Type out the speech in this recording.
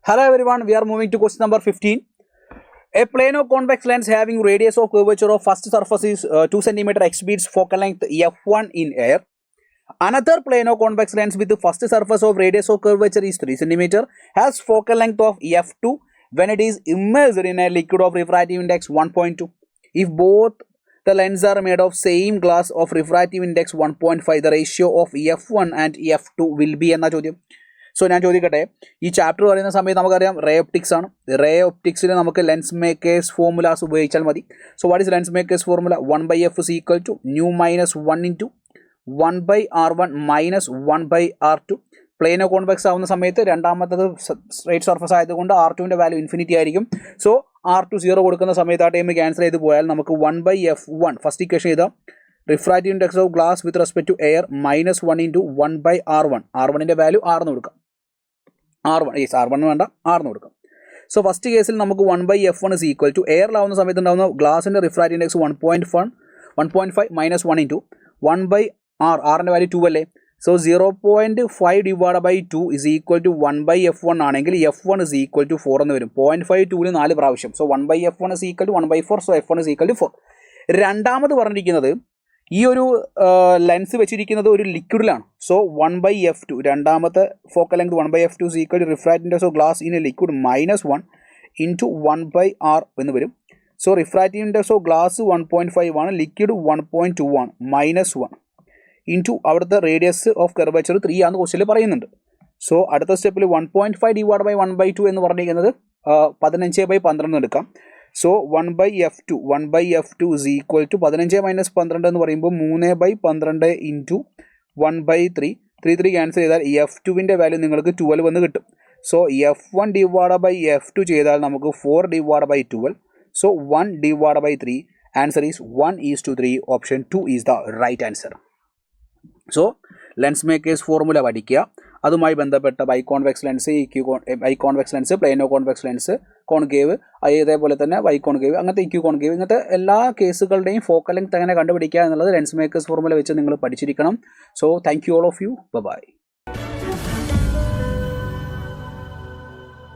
Hello everyone, we are moving to question number 15. A plano convex lens having radius of curvature of first surface is 2 cm exceeds focal length f1 in air. Another plano convex lens with the first surface of radius of curvature is 3 cm has focal length of f2 when it is immersed in a liquid of refractive index 1.2. If both the lenses are made of same glass of refractive index 1.5, the ratio of f1 and f2 will be enna ചോദ്യം. So ഞാൻ ചോദിക്കട്ടെ, ഈ chapter പറയുന്ന സമയത്ത് നമുക്കറിയാം ray optics ആണ്. Ray ഒപ്റ്റിക്സിൽ നമുക്ക് lens makers formulas ഉപയോഗിച്ചാൽ മതി. So what is lens makers formula? 1/f is equal to nu minus 1 into 1/r1 minus 1/r2. പ്ലെയിനോ കോൺവെക്സ് ആവുന്ന സമയത്ത് രണ്ടാമത്തത് സ്ട്രേറ്റ് സർഫസ് ആയതുകൊണ്ട് R2ൻ്റെ വാല്യൂ ഇൻഫിനിറ്റി ആയിരിക്കും. സോ R2 0 കൊടുക്കുന്ന സമയത്ത് ആ ടൈം ക്യാൻസൽ ചെയ്ത് പോയാൽ നമുക്ക് 1/f1 ഫസ്റ്റ് ഇക്വേഷൻ ചെയ്താൽ refractive index of glass with respect to air -1 into 1/r1. R1ൻ്റെ വാല്യൂ R എന്ന് കൊടുക്കാം. R1 വേണ്ട, R എന്ന് കൊടുക്കാം. സോ ഫസ്റ്റ് കേസിൽ നമുക്ക് 1/f1 is equal to എയറിലാവുന്ന സമയത്ത് ഉണ്ടാകുന്ന ഗ്ലാസിൻ്റെ refractive index 1.5 minus 1 into 1/r. R ൻ്റെ വാല്യൂ 2 അല്ലേ? So 0.5 divided by 2 is equal to 1/f1 ആണെങ്കിൽ f1 is equal to 4 എന്ന് വരും. 0.5 2 4 പ്രാവശ്യം. So 1/f1 is equal to 1/4. So f1 is equal to 4. രണ്ടാമത് പറഞ്ഞിരിക്കുന്നത് ഈ ഒരു ലെൻസ് വെച്ചിരിക്കുന്നത് ഒരു ലിക്വിഡിലാണ്. സോ 1/f2 രണ്ടാമത്തെ focal length 1/f2 is equal to refractive index of glass in a liquid -1 into 1/r എന്ന് വരും. So refractive index of glass 1.5 ആണ്, ലിക്വിഡ് 1.2 ആണ്, -1 ഇൻറ്റു അവിടുത്തെ റേഡിയസ് ഓഫ് കർവേച്ചർ 3 ആണെന്ന് ക്വസ്റ്റ്യനിൽ പറയുന്നുണ്ട്. സോ അടുത്ത സ്റ്റെപ്പിൽ 1.5 divided by 1/2 എന്ന് പറഞ്ഞിരിക്കുന്നത് 15/12 എടുക്കാം. So 1/f2 is equal to 15 minus 12 എന്ന് പറയുമ്പോൾ 3/12 into 1/3. 3 ക്യാൻസൽ ചെയ്താൽ f2ൻ്റെ വാല്യൂ നിങ്ങൾക്ക് 12 എന്ന് കിട്ടും. So f1 divided by f2 ചെയ്താൽ നമുക്ക് 4 divided by 12. So 1 divided by 3. Answer is 1:3. Option 2 is the right answer. So lens makers formula പഠിക്കുക. അതുമായി ബന്ധപ്പെട്ട biconvex lens, biconvex lens, plano convex lens, concave, അതേപോലെ തന്നെ ബൈകോൺകേവ്, അങ്ങനത്തെ ഇക്യു കോൺകേവ്, ഇങ്ങനത്തെ എല്ലാ കേസുകളുടെയും ഫോക്കൽ ലെങ്ത് എങ്ങനെ കണ്ടുപിടിക്കുക എന്നുള്ളത് ലെൻസ് മേക്കേഴ്സ് ഫോർമുല വെച്ച് നിങ്ങൾ പഠിച്ചിരിക്കണം. So thank you all of you. By.